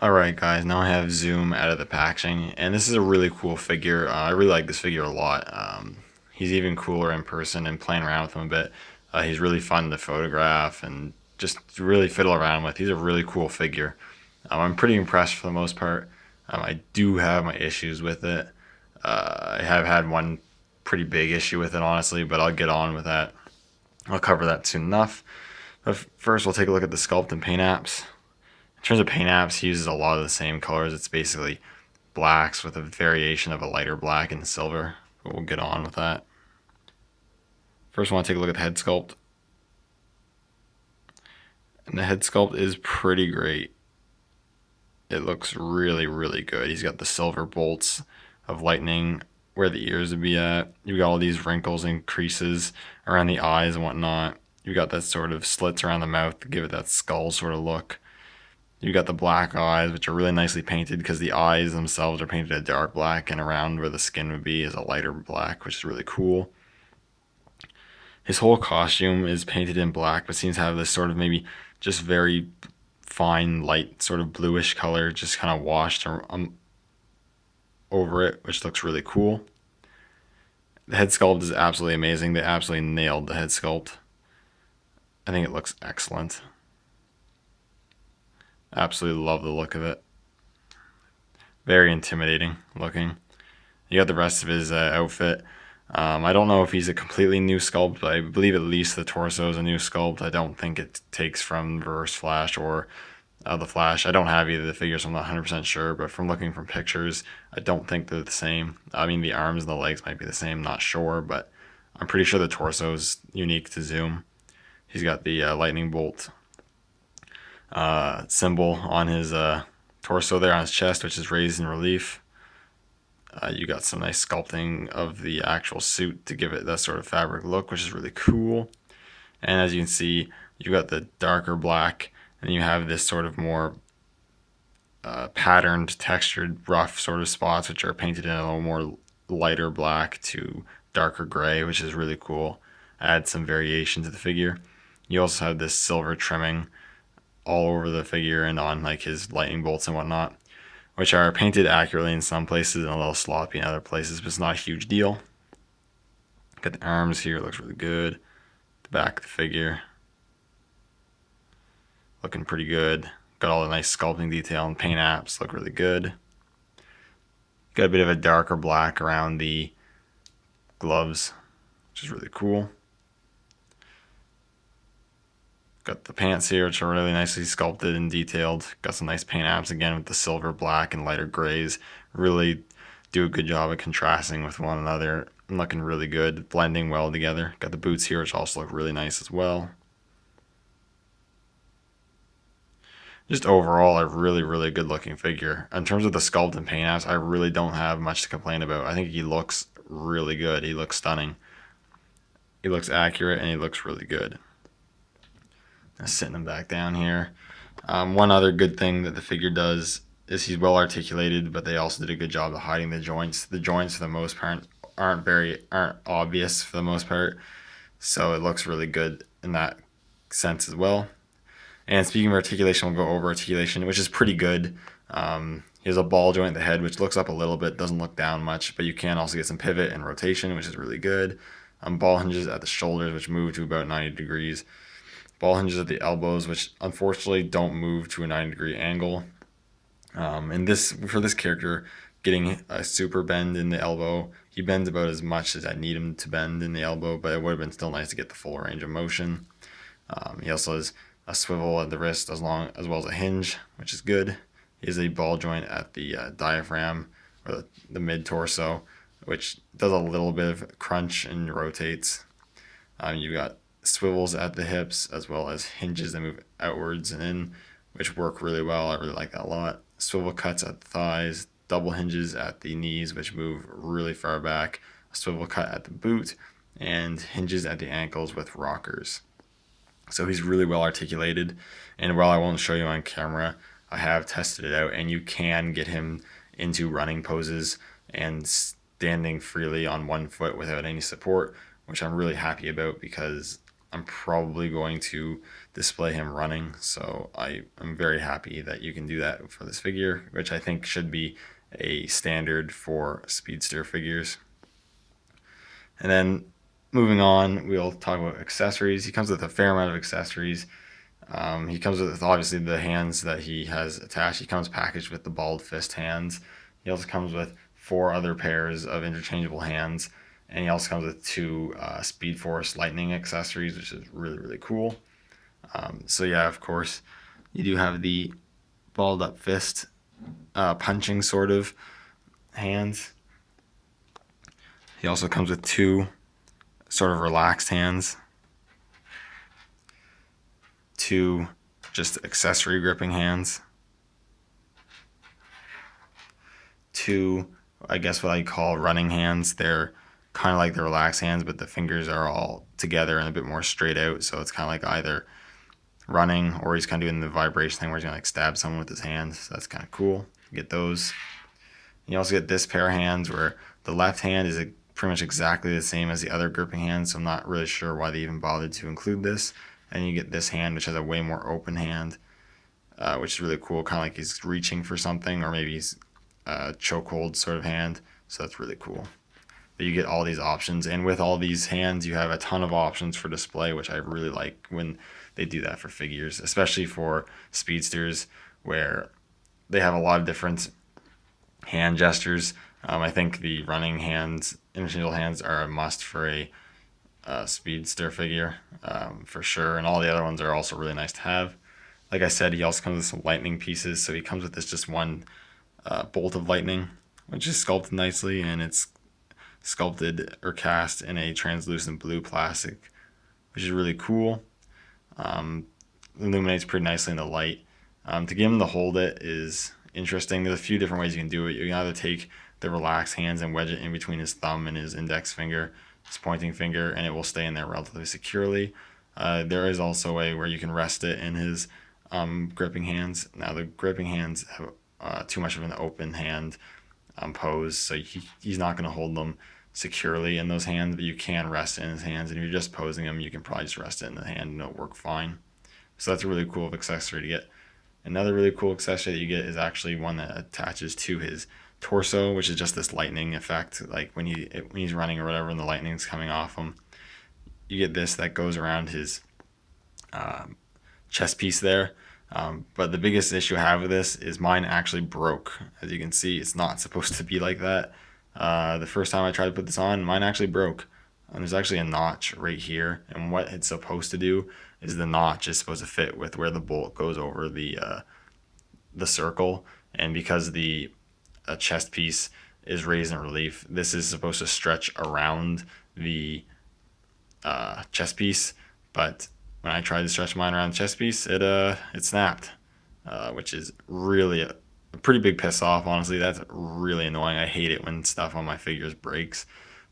Alright guys, now I have Zoom out of the packaging, and this is a really cool figure. I really like this figure a lot. He's even cooler in person, and playing around with him a bit. He's really fun to photograph and just really fiddle around with. He's a really cool figure. I'm pretty impressed for the most part. I do have my issues with it. I have had one pretty big issue with it, honestly, but I'll get on with that. I'll cover that soon enough. But first, we'll take a look at the sculpt and paint apps. In terms of paint apps, he uses a lot of the same colors. It's basically blacks with a variation of a lighter black and silver, but we'll get on with that. First, I want to take a look at the head sculpt. And the head sculpt is pretty great. It looks really, really good. He's got the silver bolts of lightning where the ears would be at. You've got all these wrinkles and creases around the eyes and whatnot. You've got that sort of slits around the mouth to give it that skull sort of look. You got the black eyes, which are really nicely painted because the eyes themselves are painted a dark black, and around where the skin would be is a lighter black, which is really cool. His whole costume is painted in black, but seems to have this sort of maybe just very fine, light, sort of bluish color, just kind of washed over it, which looks really cool. The head sculpt is absolutely amazing. They absolutely nailed the head sculpt. I think it looks excellent. Absolutely love the look of it. Very intimidating looking. You got the rest of his outfit. I don't know if he's a completely new sculpt, but I believe at least the torso is a new sculpt. I don't think it takes from Reverse Flash or the Flash. I don't have either of the figures, so I'm not 100% sure, but from looking from pictures, I don't think they're the same. I mean, the arms and the legs might be the same, not sure, but I'm pretty sure the torso is unique to Zoom. He's got the lightning bolt symbol on his torso there on his chest, which is raised in relief. You got some nice sculpting of the actual suit to give it that sort of fabric look, which is really cool. And as you can see, you got the darker black, and you have this sort of more patterned, textured, rough sort of spots, which are painted in a little more lighter black to darker gray, which is really cool. Add some variation to the figure. You also have this silver trimming all over the figure and on like his lightning bolts and whatnot, which are painted accurately in some places and a little sloppy in other places, but it's not a huge deal. Got the arms here, looks really good. The back of the figure, looking pretty good. Got all the nice sculpting detail and paint apps, look really good. Got a bit of a darker black around the gloves, which is really cool. Got the pants here, which are really nicely sculpted and detailed. Got some nice paint apps again with the silver, black, and lighter grays. Really do a good job of contrasting with one another. Looking really good, blending well together. Got the boots here, which also look really nice as well. Just overall, a really, really good looking figure. In terms of the sculpt and paint apps, I really don't have much to complain about. I think he looks really good. He looks stunning. He looks accurate, and he looks really good. Sitting him back down here. One other good thing that the figure does is he's well articulated, but they also did a good job of hiding the joints. The joints, for the most part, aren't obvious for the most part, so it looks really good in that sense as well. And speaking of articulation, we'll go over articulation, which is pretty good. He has a ball joint at the head, which looks up a little bit, doesn't look down much, but you can also get some pivot and rotation, which is really good. Ball hinges at the shoulders, which move to about 90 degrees. Ball hinges at the elbows, which unfortunately don't move to a 90-degree angle. And this, for this character, getting a super bend in the elbow, he bends about as much as I need him to bend in the elbow, but it would have been still nice to get the full range of motion. He also has a swivel at the wrist as well as a hinge, which is good. He has a ball joint at the diaphragm or the mid torso, which does a little bit of crunch and rotates. You've got swivels at the hips as well as hinges that move outwards and in, which work really well. I really like that a lot. Swivel cuts at the thighs, double hinges at the knees, which move really far back, a swivel cut at the boot, and hinges at the ankles with rockers. So he's really well articulated, and while I won't show you on camera, I have tested it out, and you can get him into running poses and standing freely on one foot without any support, which I'm really happy about because I'm probably going to display him running. So I am very happy that you can do that for this figure, which I think should be a standard for speedster figures. And then moving on, we'll talk about accessories. He comes with a fair amount of accessories. He comes with obviously the hands that he has attached. He comes packaged with the bald fist hands. He also comes with 4 other pairs of interchangeable hands, and he also comes with 2 Speed Force Lightning accessories, which is really really cool. So yeah, of course, you do have the balled up fist punching sort of hands. He also comes with 2 sort of relaxed hands, 2 just accessory gripping hands, 2 I guess what I call running hands. They're kind of like the relaxed hands, but the fingers are all together and a bit more straight out. So it's kind of like either running or he's kind of doing the vibration thing where he's gonna like stab someone with his hands. So that's kind of cool. You get those. You also get this pair of hands where the left hand is pretty much exactly the same as the other gripping hand. So I'm not really sure why they even bothered to include this. And you get this hand, which has a way more open hand, which is really cool. Kind of like he's reaching for something, or maybe he's chokehold sort of hand. So that's really cool. But you get all these options, and with all these hands, you have a ton of options for display, which I really like when they do that for figures, especially for speedsters where they have a lot of different hand gestures. I think the running hands, interchangeable hands, are a must for a speedster figure for sure, and all the other ones are also really nice to have. Like I said, he also comes with some lightning pieces, so he comes with this just one bolt of lightning, which is sculpted nicely, and it's sculpted or cast in a translucent blue plastic, which is really cool. Illuminates pretty nicely in the light. To get him to hold it is interesting. There's a few different ways you can do it. You can either take the relaxed hands and wedge it in between his thumb and his index finger, his pointing finger, and it will stay in there relatively securely. There is also a way where you can rest it in his gripping hands. Now the gripping hands have too much of an open hand pose, so he's not going to hold them securely in those hands, but you can rest it in his hands, and if you're just posing them, you can probably just rest it in the hand and it'll work fine. So that's a really cool accessory to get. Another really cool accessory that you get is actually one that attaches to his torso, which is just this lightning effect. Like when he's running or whatever, and the lightning's coming off him, you get this that goes around his chest piece there. But the biggest issue I have with this is mine actually broke. As you can see, it's not supposed to be like that. The first time I tried to put this on, mine actually broke. And there's actually a notch right here, and what it's supposed to do is the notch is supposed to fit with where the bolt goes over the circle, and because the chest piece is raised in relief, this is supposed to stretch around the chest piece, but when I tried to stretch mine around the chest piece, it snapped, which is really a pretty big piss off. Honestly, that's really annoying. I hate it when stuff on my figures breaks.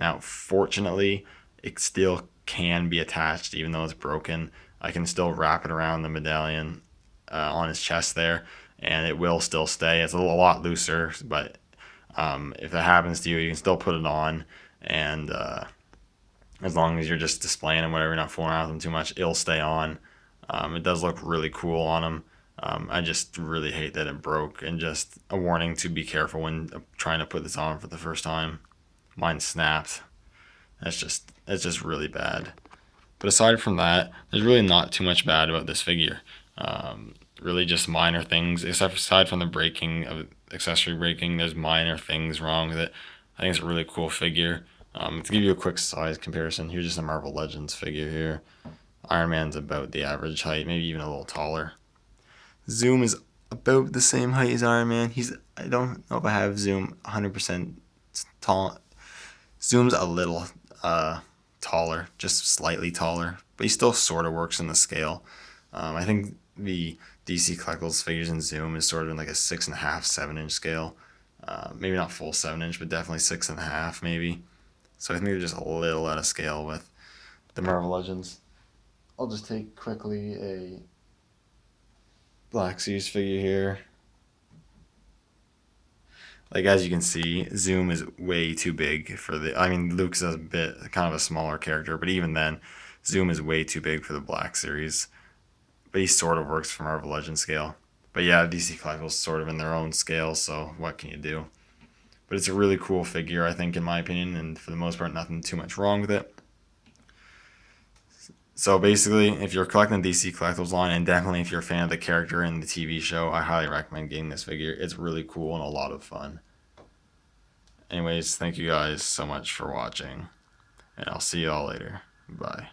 Now, fortunately, it still can be attached even though it's broken. I can still wrap it around the medallion on his chest there, and it will still stay. It's a lot looser, but if it happens to you, you can still put it on, and as long as you're just displaying them, whatever, you're not fooling around with them too much, it'll stay on. It does look really cool on them. I just really hate that it broke, and just a warning to be careful when trying to put this on for the first time. Mine snapped. It's just really bad. But aside from that, there's really not too much bad about this figure. Really just minor things, except aside from the breaking of accessory breaking, there's minor things wrong with it. I think it's a really cool figure. To give you a quick size comparison, here's just a Marvel Legends figure here. Iron Man's about the average height, maybe even a little taller. Zoom is about the same height as Iron Man. I don't know if I have Zoom 100% tall. Zoom's a little taller, just slightly taller, but he still sort of works in the scale. I think the DC Collectibles figures in Zoom is sort of in like a 6.5, 7-inch scale. Maybe not full 7-inch, but definitely 6.5 maybe. So I think they're just a little out of scale with the Marvel Legends. I'll just take quickly a Black Series figure here. Like as you can see, Zoom is way too big for I mean, Luke's a bit kind of a smaller character, but even then, Zoom is way too big for the Black Series, but he sort of works for Marvel Legends scale. But yeah, DC Collectibles sort of in their own scale, so what can you do? But it's a really cool figure, I think, in my opinion, and for the most part, nothing too much wrong with it. So basically, if you're collecting the DC Collectibles line, and definitely if you're a fan of the character in the TV show, I highly recommend getting this figure. It's really cool and a lot of fun. Anyways, thank you guys so much for watching, and I'll see you all later. Bye.